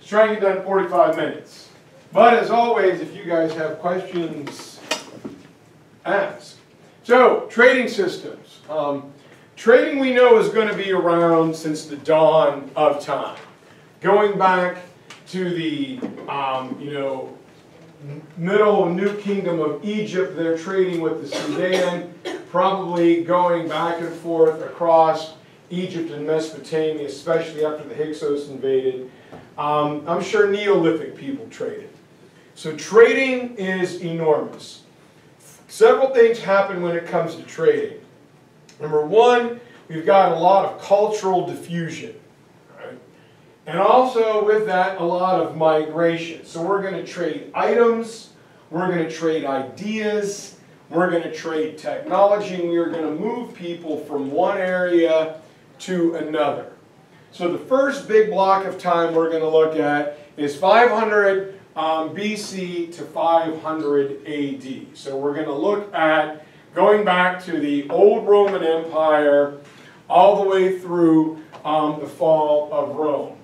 try and get done in 45 minutes. But as always, if you guys have questions, ask. So, trading systems. Trading, we know, is going to be around since the dawn of time. Going back to the, Middle New Kingdom of Egypt, they're trading with the Sudan, probably going back and forth across Egypt and Mesopotamia, especially after the Hyksos invaded. I'm sure Neolithic people traded. So trading is enormous. Several things happen when it comes to trading. Number one, we've got a lot of cultural diffusion. And also with that, a lot of migration. So we're going to trade items, we're going to trade ideas, we're going to trade technology, and we're going to move people from one area to another. So the first big block of time we're going to look at is 500 BC to 500 AD. So we're going to look at going back to the old Roman Empire all the way through the fall of Rome.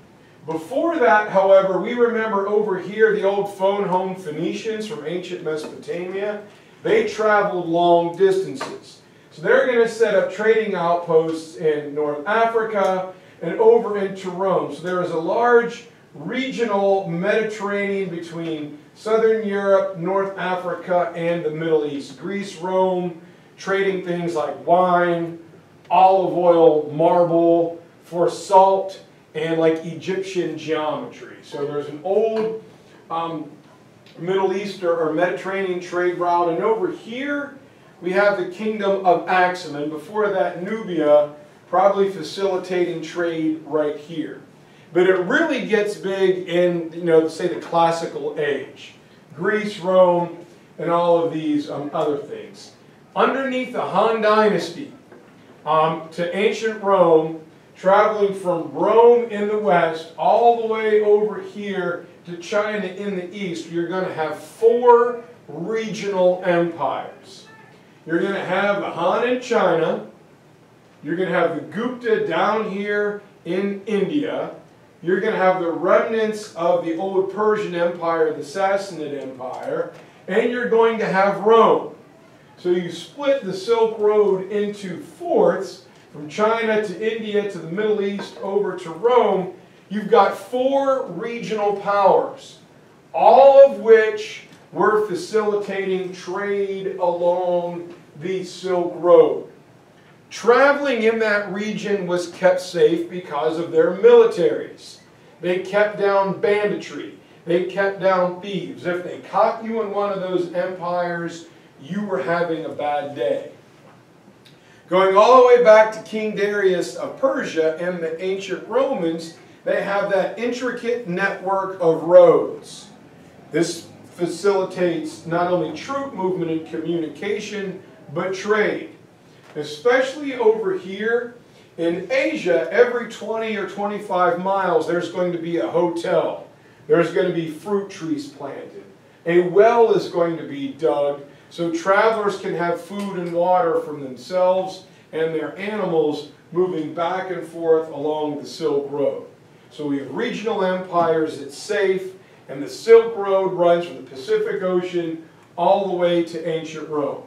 Before that, however, we remember over here the old phone home Phoenicians from ancient Mesopotamia. They traveled long distances. So they're going to set up trading outposts in North Africa and over into Rome. So there is a large regional Mediterranean between Southern Europe, North Africa, and the Middle East. Greece, Rome, trading things like wine, olive oil, marble, for salt, and like Egyptian geometry. So there's an old Middle Eastern or Mediterranean trade route, and over here we have the kingdom of Aksum, and before that Nubia, probably facilitating trade right here. But it really gets big in, say the classical age. Greece, Rome, and all of these other things. Underneath the Han Dynasty to ancient Rome, traveling from Rome in the west all the way over here to China in the east, you're going to have 4 regional empires. You're going to have the Han in China, you're going to have the Gupta down here in India, you're going to have the remnants of the old Persian Empire, the Sassanid Empire, and you're going to have Rome. So you split the Silk Road into fourths, from China to India to the Middle East over to Rome. You've got 4 regional powers, all of which were facilitating trade along the Silk Road. Traveling in that region was kept safe because of their militaries. They kept down banditry. They kept down thieves. If they caught you in one of those empires, you were having a bad day. Going all the way back to King Darius of Persia and the ancient Romans, they have that intricate network of roads. This facilitates not only troop movement and communication, but trade. Especially over here in Asia, every 20 or 25 miles there's going to be a hotel. There's going to be fruit trees planted. A well is going to be dug so travelers can have food and water from themselves and their animals moving back and forth along the Silk Road. So we have regional empires that's safe, and the Silk Road runs from the Pacific Ocean all the way to ancient Rome.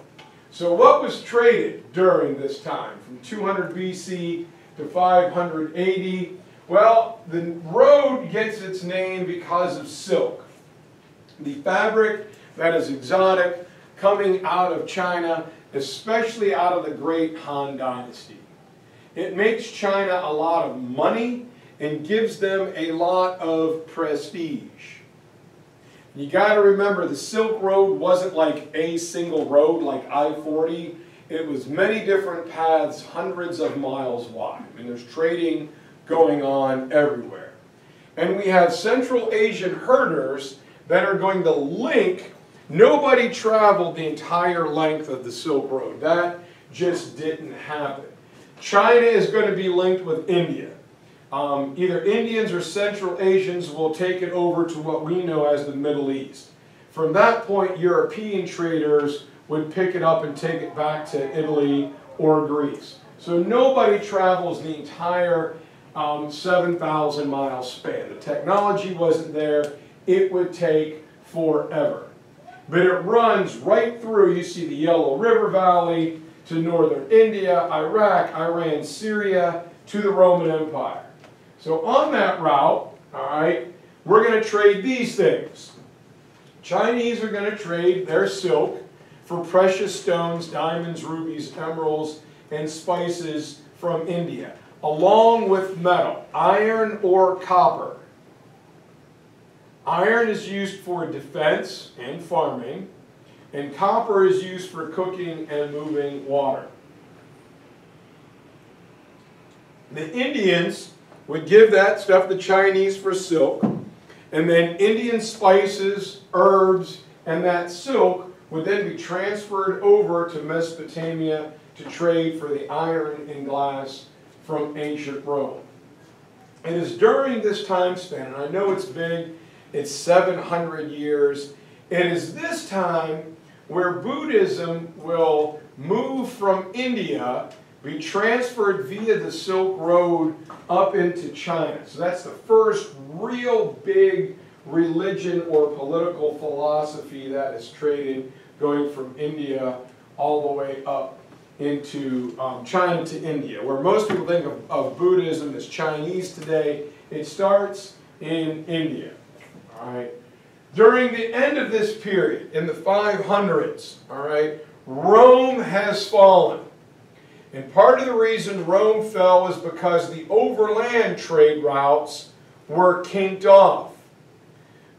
So what was traded during this time, from 200 BC to 500 AD? Well, the road gets its name because of silk. The fabric that is exotic, coming out of China, especially out of the great Han Dynasty. It makes China a lot of money and gives them a lot of prestige. You got to remember, the Silk Road wasn't like a single road like I-40. It was many different paths, hundreds of miles wide. And there's trading going on everywhere. And we have Central Asian herders that are going to link. Nobody traveled the entire length of the Silk Road. That just didn't happen. China is going to be linked with India. Either Indians or Central Asians will take it over to what we know as the Middle East. From that point, European traders would pick it up and take it back to Italy or Greece. So nobody travels the entire 7,000 mile span. The technology wasn't there. It would take forever. But it runs right through, you see the Yellow River Valley, to northern India, Iraq, Iran, Syria, to the Roman Empire. So on that route, all right, we're going to trade these things. Chinese are going to trade their silk for precious stones, diamonds, rubies, emeralds, and spices from India, along with metal, iron or copper. Iron is used for defense and farming, and copper is used for cooking and moving water. The Indians would give that stuff to the Chinese for silk, and then Indian spices, herbs, and that silk would then be transferred over to Mesopotamia to trade for the iron and glass from ancient Rome. It is during this time span, and I know it's big, it's 700 years, it is this time where Buddhism will move from India, be transferred via the Silk Road up into China. So that's the first real big religion or political philosophy that is traded, going from India all the way up into China to India. Where most people think of Buddhism as Chinese today, it starts in India. All right. During the end of this period, in the 500s, all right, Rome has fallen. And part of the reason Rome fell was because the overland trade routes were kinked off.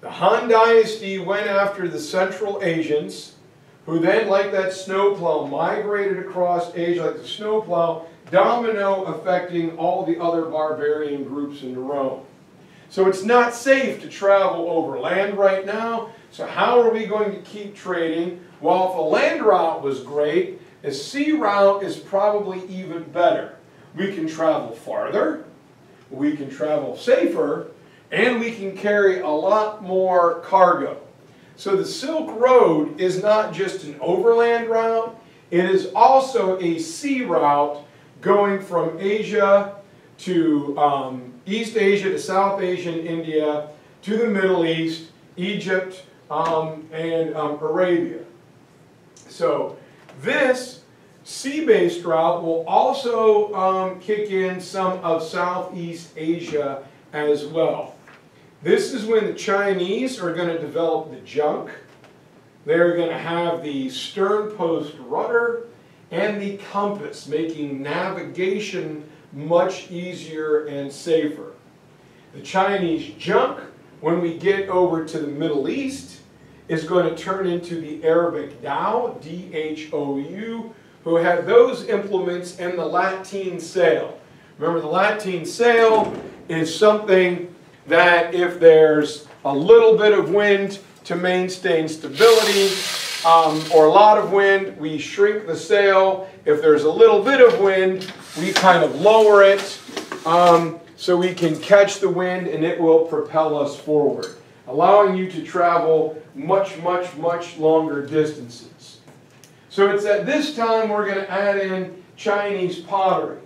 The Han Dynasty went after the Central Asians, who then, like that snowplow, migrated across Asia like the snowplow, domino affecting all the other barbarian groups into Rome. So it's not safe to travel over land right now. So how are we going to keep trading? Well, if a land route was great, a sea route is probably even better. We can travel farther, we can travel safer, and we can carry a lot more cargo. So the Silk Road is not just an overland route, it is also a sea route going from Asia to East Asia to South Asia and India, to the Middle East, Egypt, and Arabia. So this sea-based route will also kick in some of Southeast Asia as well. This is when the Chinese are going to develop the junk. They're going to have the stern post rudder and the compass, making navigation much easier and safer. The Chinese junk, when we get over to the Middle East, is going to turn into the Arabic dhow, D-H-O-U, who had those implements and the Lateen Sail. Remember, the Lateen Sail is something that if there's a little bit of wind to maintain stability, or a lot of wind, we shrink the sail. If there's a little bit of wind, we kind of lower it so we can catch the wind and it will propel us forward, allowing you to travel much, much, much longer distances. So it's at this time we're going to add in Chinese pottery.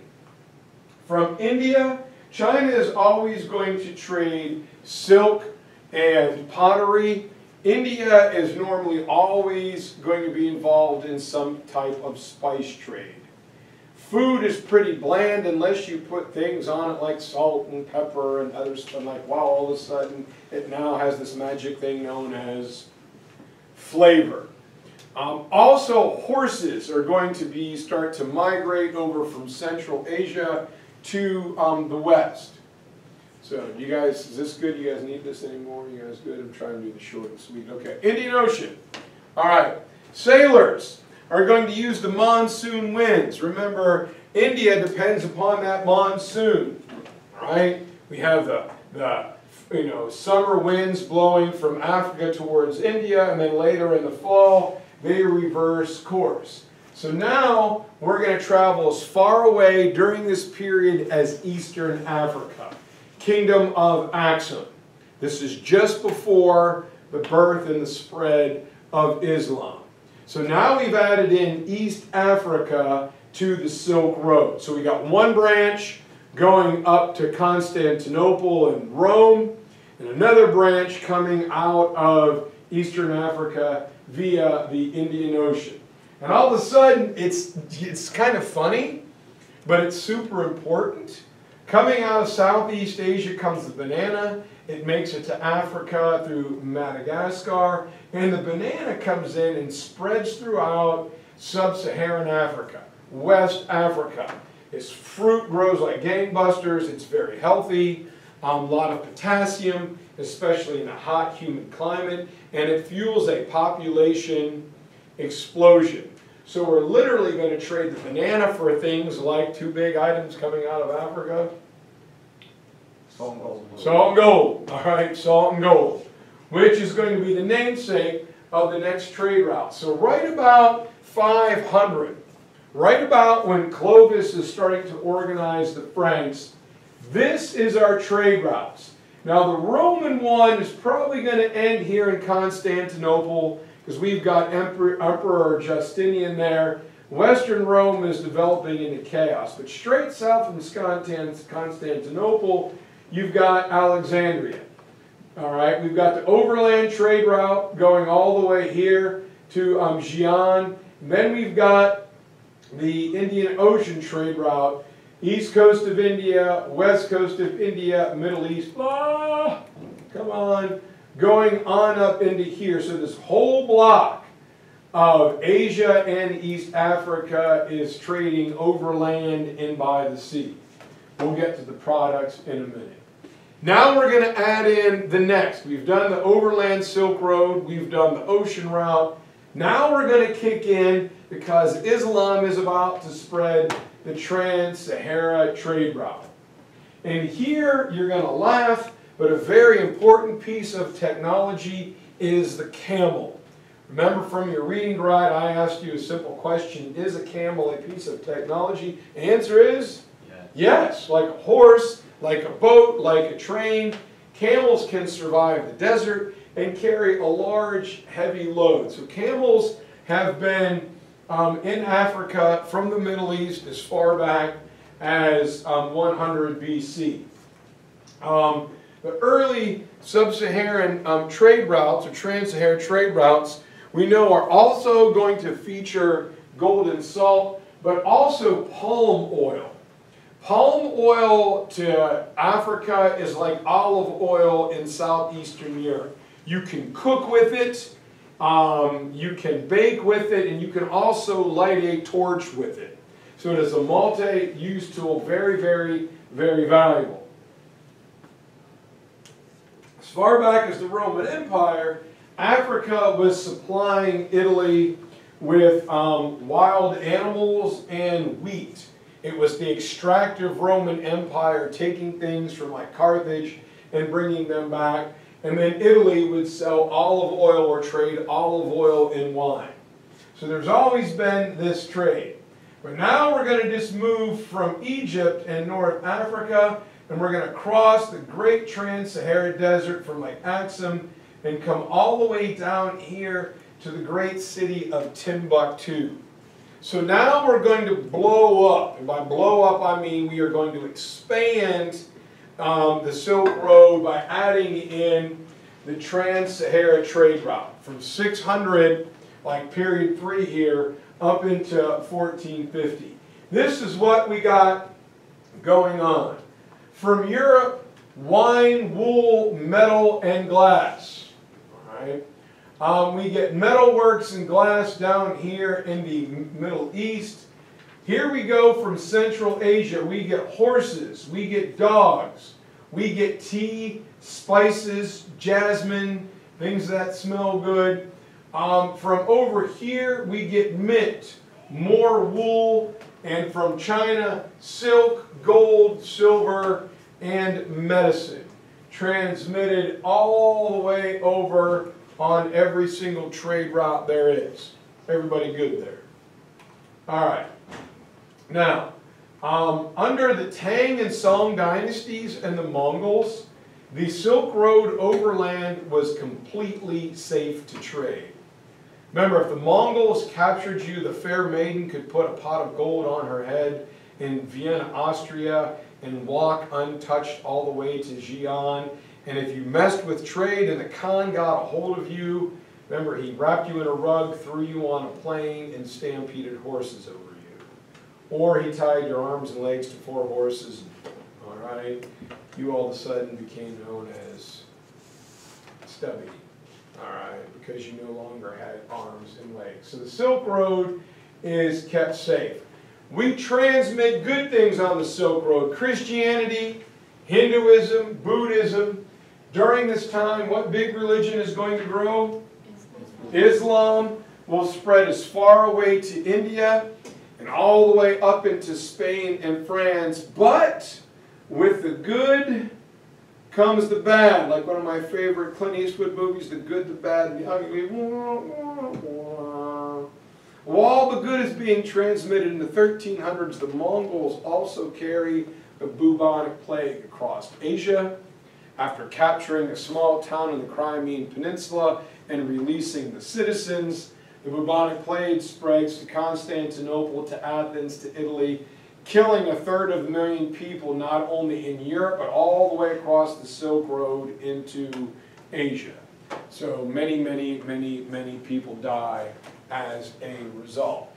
From India, China is always going to trade silk and pottery. India is normally always going to be involved in some type of spice trade. Food is pretty bland unless you put things on it like salt and pepper and other stuff. Like, wow, all of a sudden it now has this magic thing known as flavor. Also, horses are going to start to migrate over from Central Asia to the West. So, you guys, is this good? You guys need this anymore? You guys good? I'm trying to do the short and sweet. Okay, Indian Ocean. All right, sailors are going to use the monsoon winds. Remember, India depends upon that monsoon, right? We have the summer winds blowing from Africa towards India, and then later in the fall, they reverse course. So now we're going to travel as far away during this period as Eastern Africa. Kingdom of Aksum. This is just before the birth and the spread of Islam. So now we've added in East Africa to the Silk Road. So we got one branch going up to Constantinople and Rome, and another branch coming out of Eastern Africa via the Indian Ocean. And all of a sudden, it's kind of funny, but it's super important. Coming out of Southeast Asia comes the banana. It makes it to Africa through Madagascar, and the banana comes in and spreads throughout Sub-Saharan Africa, West Africa. Its fruit grows like gangbusters. It's very healthy, a lot of potassium, especially in a hot, humid climate, and it fuels a population explosion. So we're literally going to trade the banana for things like two big items coming out of Africa. Salt and gold. Salt and gold. All right, salt and gold, which is going to be the namesake of the next trade route. So right about 500, right about when Clovis is starting to organize the Franks, this is our trade routes. Now the Roman one is probably going to end here in Constantinople because we've got Emperor Justinian there. Western Rome is developing into chaos. But straight south from Constantinople, you've got Alexandria. All right, we've got the overland trade route going all the way here to Xi'an. Then we've got the Indian Ocean trade route, east coast of India, west coast of India, Middle East, come on, going on up into here. So this whole block of Asia and East Africa is trading overland and by the sea. We'll get to the products in a minute. Now we're going to add in the next. We've done the overland Silk Road, we've done the ocean route. Now we're going to kick in, because Islam is about to spread, the Trans-Sahara trade route. And here you're going to laugh, but a very important piece of technology is the camel. Remember from your reading guide, I asked you a simple question: is a camel a piece of technology? The answer is yes. Like a horse, like a boat, like a train, camels can survive the desert and carry a large, heavy load. So camels have been in Africa from the Middle East as far back as 100 BC. The early Sub-Saharan trade routes, or Trans-Saharan trade routes, we know are also going to feature gold and salt, but also palm oil. Palm oil to Africa is like olive oil in southeastern Europe. You can cook with it, you can bake with it, and you can also light a torch with it. So it is a multi-use tool, very, very, very valuable. As far back as the Roman Empire, Africa was supplying Italy with wild animals and wheat. It was the extractive Roman Empire taking things from like Carthage and bringing them back. And then Italy would sell olive oil or trade olive oil in wine. So there's always been this trade. But now we're going to just move from Egypt and North Africa, and we're going to cross the great Trans-Sahara desert from like Aksum and come all the way down here to the great city of Timbuktu. So now we're going to blow up. And by blow up, I mean we are going to expand the Silk Road by adding in the Trans-Sahara trade route from 600, like period 3 here, up into 1450. This is what we got going on. From Europe, wine, wool, metal, and glass. All right. We get metalworks and glass down here in the Middle East. Here we go from Central Asia. We get horses, we get dogs, we get tea, spices, jasmine, things that smell good. From over here, we get mint, more wool, and from China, silk, gold, silver, and medicine. Transmitted all the way over on every single trade route there is. Everybody good there? All right. Now, under the Tang and Song dynasties and the Mongols, the Silk Road overland was completely safe to trade. Remember, if the Mongols captured you, the fair maiden could put a pot of gold on her head in Vienna, Austria, and walk untouched all the way to Xi'an. And if you messed with trade and the Khan got a hold of you, remember, he wrapped you in a rug, threw you on a plane, and stampeded horses over you. Or he tied your arms and legs to 4 horses, all right? You all of a sudden became known as Stubby, all right, because you no longer had arms and legs. So the Silk Road is kept safe. We transmit good things on the Silk Road. Christianity, Hinduism, Buddhism. During this time, what big religion is going to grow? Islam will spread as far away to India and all the way up into Spain and France. But with the good comes the bad. Like one of my favorite Clint Eastwood movies, The Good, the Bad, and the Ugly. While the good is being transmitted in the 1300s, the Mongols also carry the bubonic plague across Asia. After capturing a small town in the Crimean Peninsula and releasing the citizens, the bubonic plague spreads to Constantinople, to Athens, to Italy, killing 1/3 people not only in Europe but all the way across the Silk Road into Asia. So many people die as a result.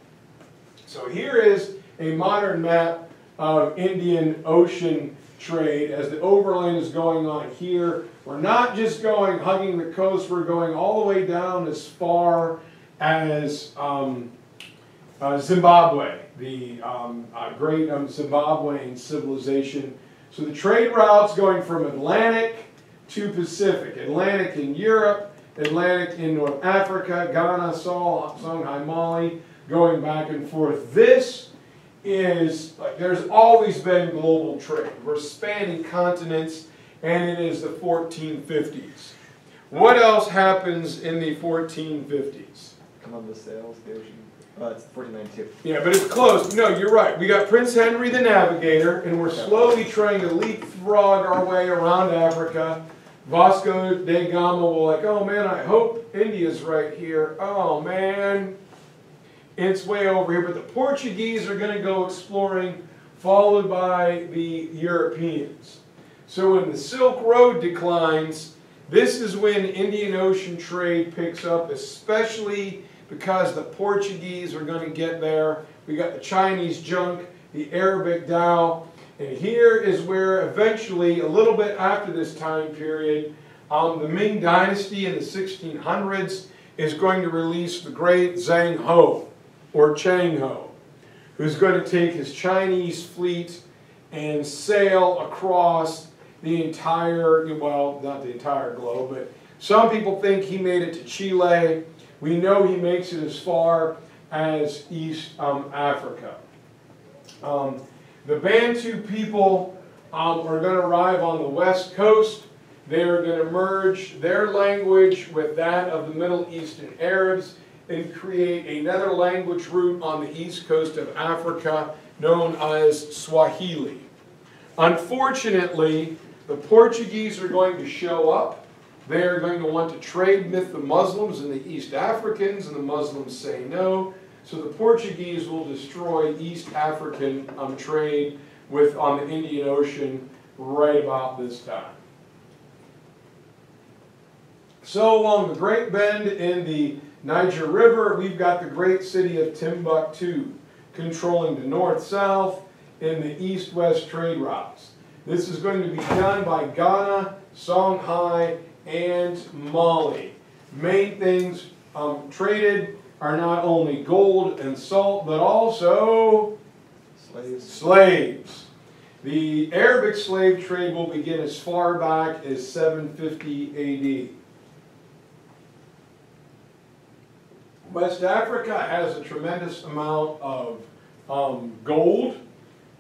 So here is a modern map of Indian Ocean trade as the overland is going on here. We're not just going hugging the coast, we're going all the way down as far as Zimbabwe, the great Zimbabwean civilization. So the trade routes going from Atlantic to Pacific. Atlantic in Europe, Atlantic in North Africa, Ghana, Songhai, Mali, going back and forth. This is, like, there's always been global trade. We're spanning continents, and it is the 1450s. What else happens in the 1450s? Columbus sails the ocean. It's 1492. Yeah, but it's close. No, you're right. We got Prince Henry the Navigator, and we're slowly trying to leapfrog our way around Africa. Vasco da Gama will like, oh man, I hope India's right here. Oh man, it's way over here. But the Portuguese are going to go exploring, followed by the Europeans. So when the Silk Road declines, this is when Indian Ocean trade picks up, especially because the Portuguese are going to get there. We got the Chinese junk, the Arabic dhow, and here is where eventually, a little bit after this time period, the Ming Dynasty in the 1600s is going to release the great Zhang Ho, or Chang Ho, who's going to take his Chinese fleet and sail across the entire, well, not the entire globe, but some people think he made it to Chile. We know he makes it as far as East Africa. The Bantu people are going to arrive on the west coast. They are going to merge their language with that of the Middle Eastern Arabs and create another language route on the east coast of Africa known as Swahili. Unfortunately, the Portuguese are going to show up. They are going to want to trade with the Muslims and the East Africans, and the Muslims say no. So the Portuguese will destroy East African trade on the Indian Ocean right about this time. So along the Great Bend in the Niger River, we've got the great city of Timbuktu, controlling the north-south and the east-west trade routes. This is going to be done by Ghana, Songhai, and Mali. Main things traded are not only gold and salt, but also slaves. The Arabic slave trade will begin as far back as 750 AD. West Africa has a tremendous amount of gold.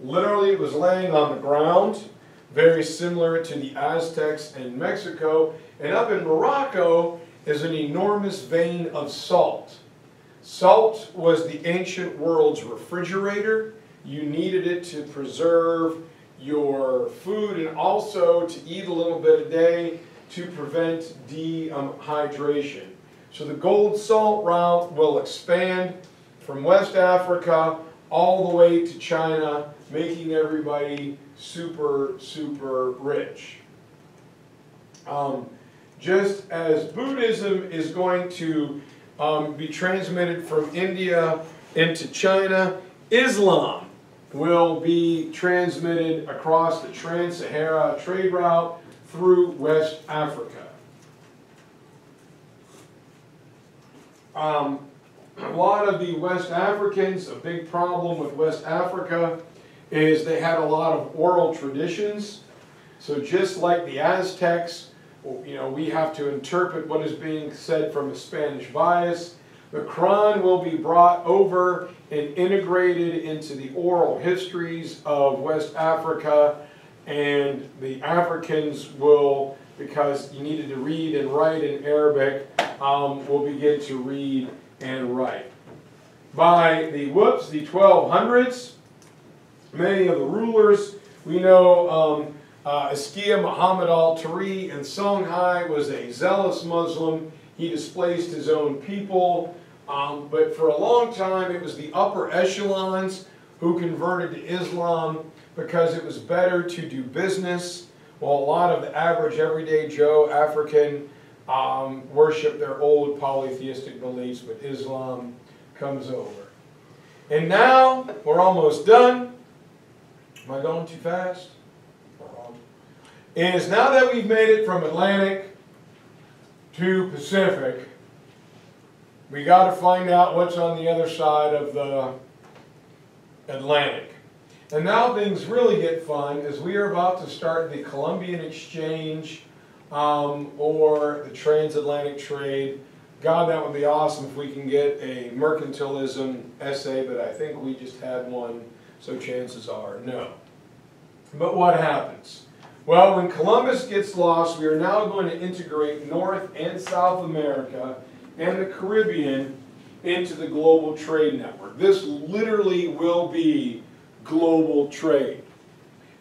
Literally, it was laying on the ground, very similar to the Aztecs in Mexico. And up in Morocco is an enormous vein of salt. Salt was the ancient world's refrigerator. You needed it to preserve your food and also to eat a little bit a day to prevent dehydration. So the gold salt route will expand from West Africa all the way to China, making everybody super, super rich. Just as Buddhism is going to be transmitted from India into China, Islam will be transmitted across the Trans-Sahara trade route through West Africa. A lot of the West Africans, a big problem with West Africa is they had a lot of oral traditions. So just like the Aztecs, we have to interpret what is being said from a Spanish bias. The Quran will be brought over and integrated into the oral histories of West Africa, and the Africans will, because you needed to read and write in Arabic, will begin to read and write. By the 1200s, many of the rulers, we know Askia Muhammad al-Tari in Songhai was a zealous Muslim. He displaced his own people, but for a long time it was the upper echelons who converted to Islam because it was better to do business, while a lot of the average everyday Joe African worship their old polytheistic beliefs, but Islam comes over. And now, we're almost done. Am I going too fast? Is now that we've made it from Atlantic to Pacific, we got to find out what's on the other side of the Atlantic. And now things really get fun as we are about to start the Columbian Exchange or the Transatlantic Trade. God, that would be awesome if we can get a mercantilism essay, but I think we just had one, so chances are no. But what happens? Well, when Columbus gets lost, we are now going to integrate North and South America and the Caribbean into the global trade network. This literally will be global trade.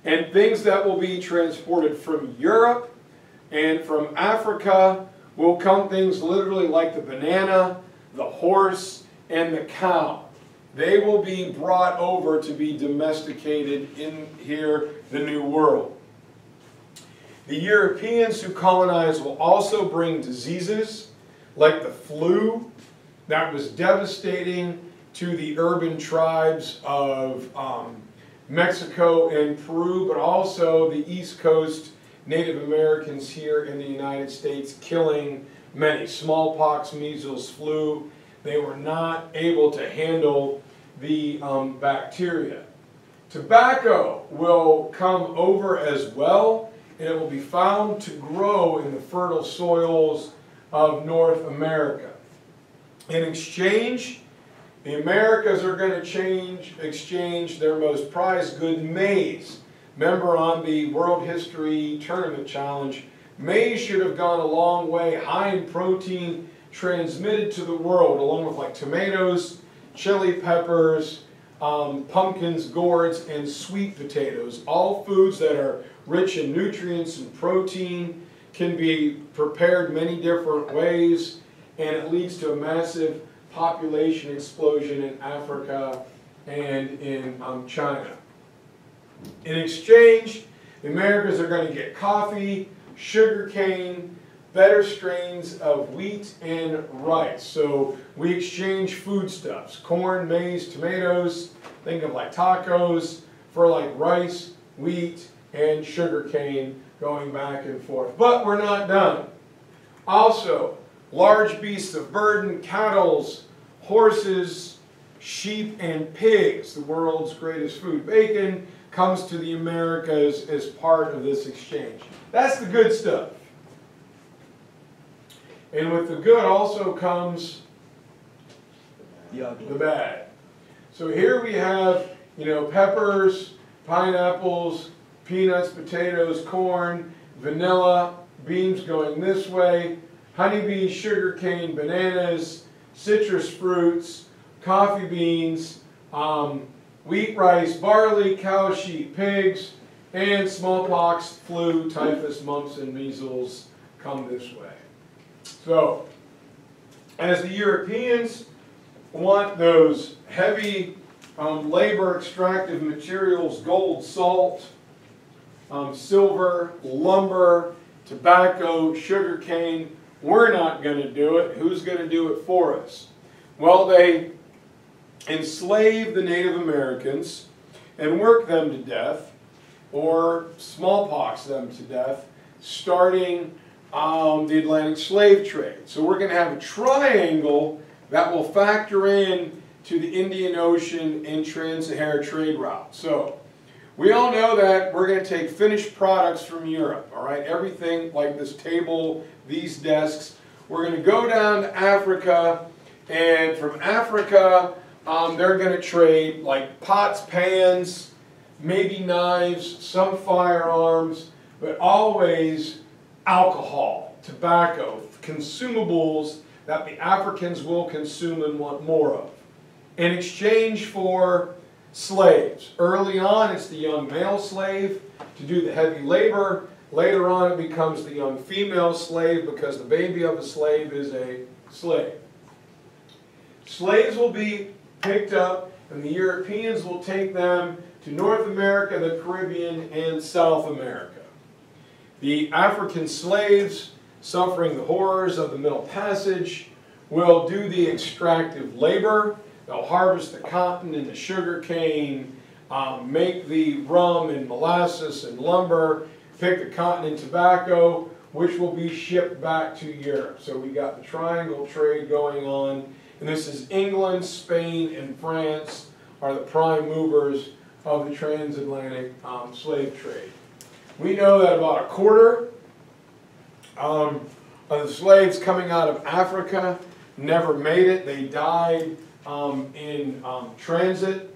And things that will be transported from Europe and from Africa will come things literally like the banana, the horse, and the cow. They will be brought over to be domesticated in here, the New World. The Europeans who colonize will also bring diseases like the flu that was devastating to the urban tribes of Mexico and Peru, but also the East Coast Native Americans here in the United States, killing many. Smallpox, measles, flu. They were not able to handle the bacteria. Tobacco will come over as well, and it will be found to grow in the fertile soils of North America. In exchange, the Americas are going to exchange their most prized good, maize. Remember on the World History Tournament Challenge, maize should have gone a long way, high in protein, transmitted to the world, along with like tomatoes, chili peppers, pumpkins, gourds, and sweet potatoes. All foods that are rich in nutrients and protein, can be prepared many different ways, and it leads to a massive population explosion in Africa and in China. In exchange, the Americas are going to get coffee, sugar cane, better strains of wheat and rice. So we exchange foodstuffs, corn, maize, tomatoes, think of like tacos, for like rice, wheat, and sugar cane, going back and forth. But we're not done. Also, large beasts of burden, cattle, horses, sheep, and pigs, the world's greatest food. Bacon comes to the Americas as part of this exchange. That's the good stuff. And with the good also comes the bad. So here we have, peppers, pineapples, peanuts, potatoes, corn, vanilla, beans going this way, honeybees, sugarcane, bananas, citrus fruits, coffee beans, wheat, rice, barley, cow, sheep, pigs, and smallpox, flu, typhus, mumps, and measles come this way. So, as the Europeans want those heavy labor, extractive materials, gold, salt, silver, lumber, tobacco, sugarcane. We're not going to do it. Who's going to do it for us? Well, they enslaved the Native Americans and worked them to death, or smallpox them to death, starting the Atlantic slave trade. So we're going to have a triangle that will factor in to the Indian Ocean and Trans-Sahara trade route. So we all know that we're going to take finished products from Europe, all right? Everything like this table, these desks. We're going to go down to Africa, and from Africa, they're going to trade like pots, pans, maybe knives, some firearms, but always alcohol, tobacco, consumables that the Africans will consume and want more of, in exchange for slaves. Early on, it's the young male slave to do the heavy labor. Later on, it becomes the young female slave because the baby of a slave is a slave. Slaves will be picked up, and the Europeans will take them to North America, the Caribbean, and South America. The African slaves, suffering the horrors of the Middle Passage, will do the extractive labor. They'll harvest the cotton and the sugar cane, make the rum and molasses and lumber, pick the cotton and tobacco, which will be shipped back to Europe. So we got the triangle trade going on, and this is England, Spain, and France are the prime movers of the transatlantic slave trade. We know that about a quarter of the slaves coming out of Africa never made it. They died in transit.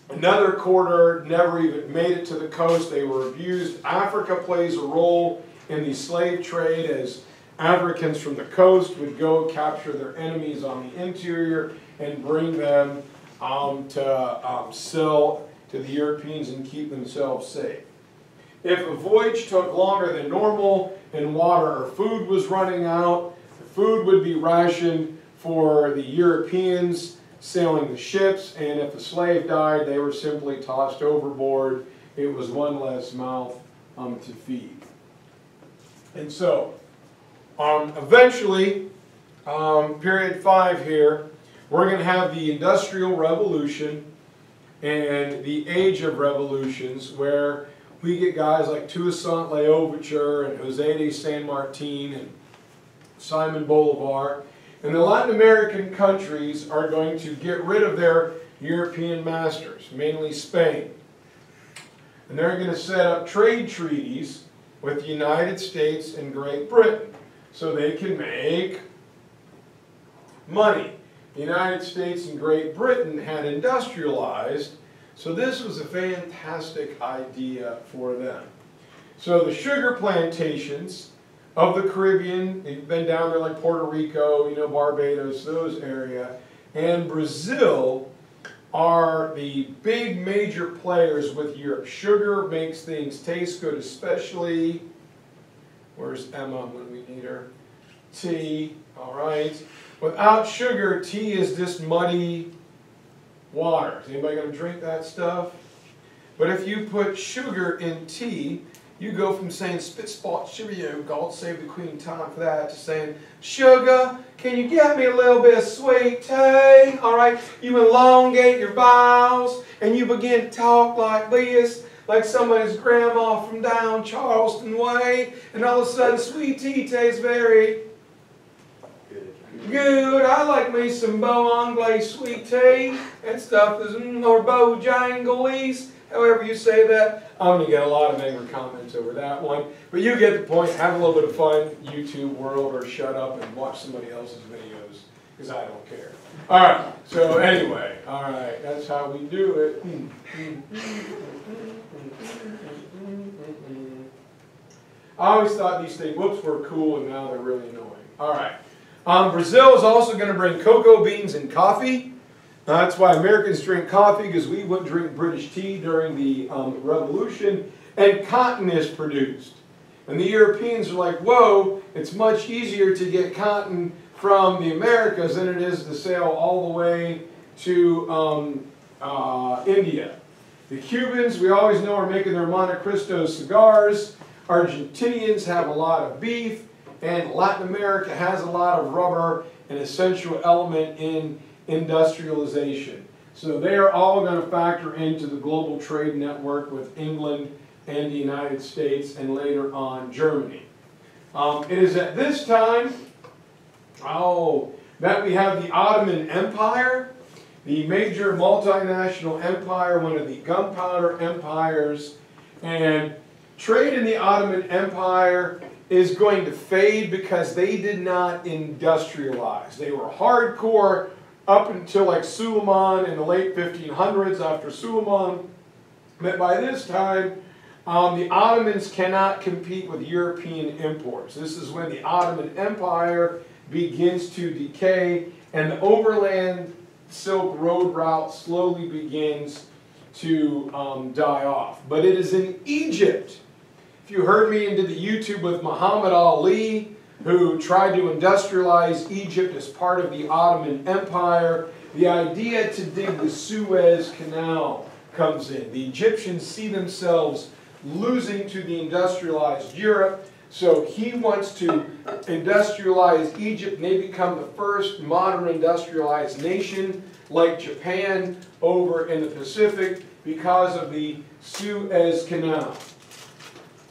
Another quarter never even made it to the coast. They were abused. Africa plays a role in the slave trade, as Africans from the coast would go capture their enemies on the interior and bring them to sell to the Europeans and keep themselves safe. If a voyage took longer than normal and water or food was running out, the food would be rationed for the Europeans sailing the ships, and if a slave died, they were simply tossed overboard. It was one less mouth to feed. And so, eventually, period 5 here, we're going to have the Industrial Revolution and the Age of Revolutions, where we get guys like Toussaint L'Ouverture and José de San Martin and Simon Bolivar. And the Latin American countries are going to get rid of their European masters, mainly Spain. And they're going to set up trade treaties with the United States and Great Britain so they can make money. The United States and Great Britain had industrialized, so this was a fantastic idea for them. So the sugar plantations of the Caribbean, they've been down there like Puerto Rico, you know, Barbados, those area, and Brazil are the big major players with Europe. Sugar makes things taste good, especially, where's Emma when we need her? Tea, all right. Without sugar, tea is just muddy water. Is anybody going to drink that stuff? But if you put sugar in tea, you go from saying, spit spot cheerio, God save the Queen, time for that, to saying, sugar, can you get me a little bit of sweet tea? All right, you elongate your vowels, and you begin to talk like this, like somebody's grandma from down Charleston way, and all of a sudden sweet tea tastes very good. I like me some Bojangles sweet tea. That stuff is, or Bojangles, however you say that. I'm going to get a lot of angry comments over that one. But you get the point. Have a little bit of fun, YouTube world, or shut up and watch somebody else's videos, because I don't care. All right. So anyway, all right. That's how we do it. I always thought these things, whoops, were cool, and now they're really annoying. All right. Brazil is also going to bring cocoa beans and coffee. That's why Americans drink coffee, because we wouldn't drink British tea during the Revolution. And cotton is produced. And the Europeans are like, whoa, it's much easier to get cotton from the Americas than it is to sail all the way to India. The Cubans, we always know, are making their Monte Cristo cigars. Argentinians have a lot of beef, and Latin America has a lot of rubber, an essential element in industrialization. So they are all going to factor into the global trade network with England and the United States, and later on Germany. It is at this time that we have the Ottoman Empire, the major multinational empire, one of the gunpowder empires, and trade in the Ottoman Empire is going to fade because they did not industrialize. They were hardcore up until like Suleiman in the late 1500s, after Suleiman. But by this time, the Ottomans cannot compete with European imports. This is when the Ottoman Empire begins to decay, and the overland Silk Road route slowly begins to die off. But it is in Egypt. If you heard me and did the YouTube with Muhammad Ali, who tried to industrialize Egypt as part of the Ottoman Empire, the idea to dig the Suez Canal comes in. The Egyptians see themselves losing to the industrialized Europe, so he wants to industrialize Egypt, and they become the first modern industrialized nation, like Japan over in the Pacific, because of the Suez Canal.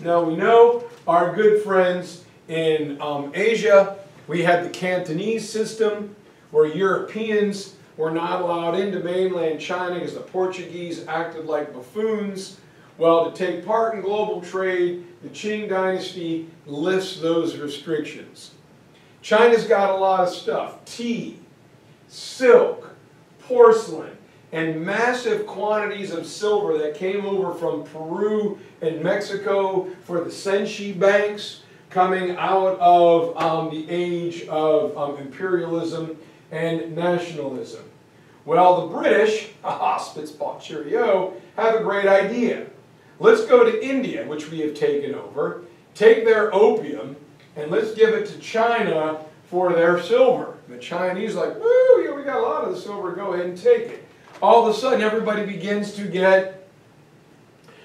Now we know our good friends in Asia, we had the Cantonese system, where Europeans were not allowed into mainland China because the Portuguese acted like buffoons. Well, to take part in global trade, the Qing dynasty lifts those restrictions. China's got a lot of stuff: tea, silk, porcelain, and massive quantities of silver that came over from Peru and Mexico for the Senshi banks, coming out of the age of imperialism and nationalism. Well, the British, spitball cheerio, have a great idea. Let's go to India, which we have taken over, take their opium, and let's give it to China for their silver. The Chinese are like, woo, yeah, we got a lot of the silver, go ahead and take it. All of a sudden, everybody begins to get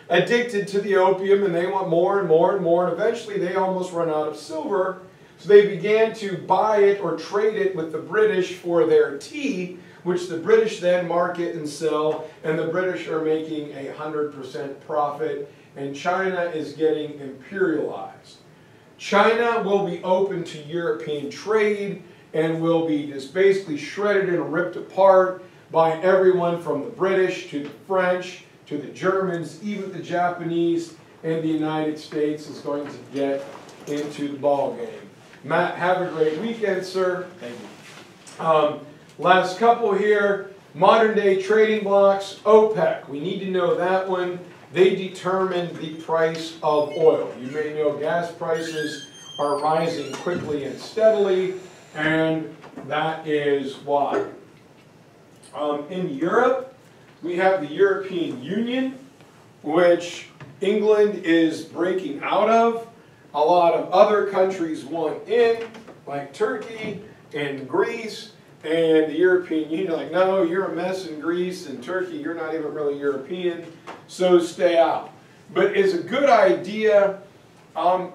addicted to the opium, and they want more and more and more, and eventually they almost run out of silver. So they began to buy it or trade it with the British for their tea, which the British then market and sell, and the British are making 100% profit, and China is getting imperialized. China will be open to European trade and will be just basically shredded and ripped apart by everyone from the British to the French to the Germans, even the Japanese, and the United States is going to get into the ball game. Matt, have a great weekend, sir. Thank you. Last couple here, modern day trading blocks, OPEC. We need to know that one. They determine the price of oil. You may know gas prices are rising quickly and steadily, and that is why. In Europe, we have the European Union, which England is breaking out of. A lot of other countries want in, like Turkey and Greece. And the European Union, like, no, you're a mess in Greece and Turkey, you're not even really European, so stay out. But it's a good idea, and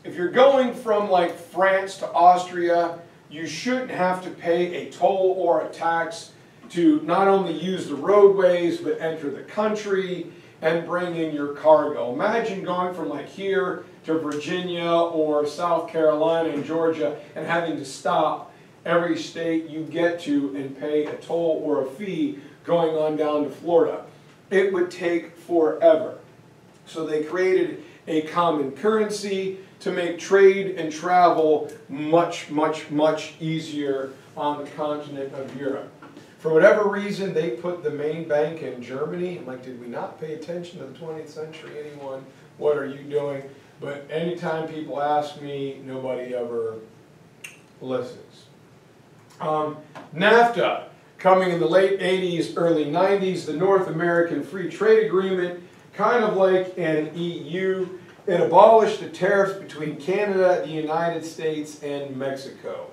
if you're going from like France to Austria, you shouldn't have to pay a toll or a tax to not only use the roadways, but enter the country and bring in your cargo. Imagine going from like here to Virginia or South Carolina and Georgia and having to stop every state you get to and pay a toll or a fee going on down to Florida. It would take forever. So they created a common currency to make trade and travel much, much, much easier on the continent of Europe. For whatever reason, they put the main bank in Germany. I'm like, did we not pay attention to the 20th century? Anyone? What are you doing? But anytime people ask me, nobody ever listens. NAFTA, coming in the late 80s, early 90s, the North American Free Trade Agreement, kind of like an EU. It abolished the tariffs between Canada, the United States, and Mexico.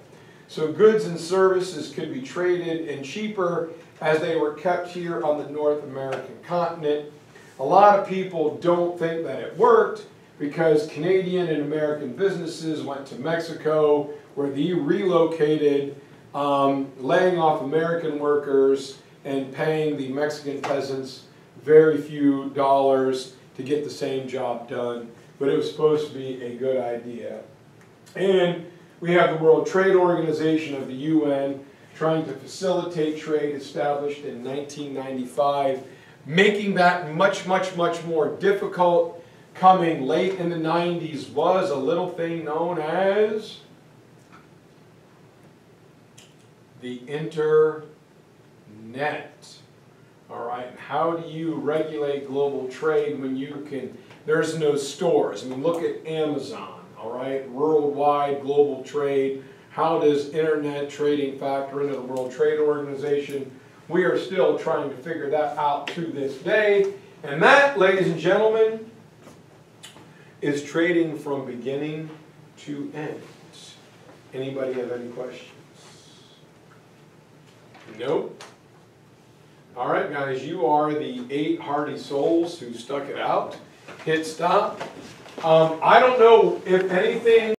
So goods and services could be traded in cheaper as they were kept here on the North American continent. A lot of people don't think that it worked because Canadian and American businesses went to Mexico where they relocated, laying off American workers and paying the Mexican peasants very few dollars to get the same job done. But it was supposed to be a good idea. And we have the World Trade Organization of the UN trying to facilitate trade, established in 1995, making that much, much, much more difficult. Coming late in the 90s was a little thing known as the internet. All right, and how do you regulate global trade when there's no stores? I mean, look at Amazon, all right, worldwide global trade. How does internet trading factor into the World Trade Organization? We are still trying to figure that out to this day. And that, ladies and gentlemen, is trading from beginning to end. Anybody have any questions? Nope. All right, guys, you are the 8 hardy souls who stuck it out. Hit stop. I don't know if anything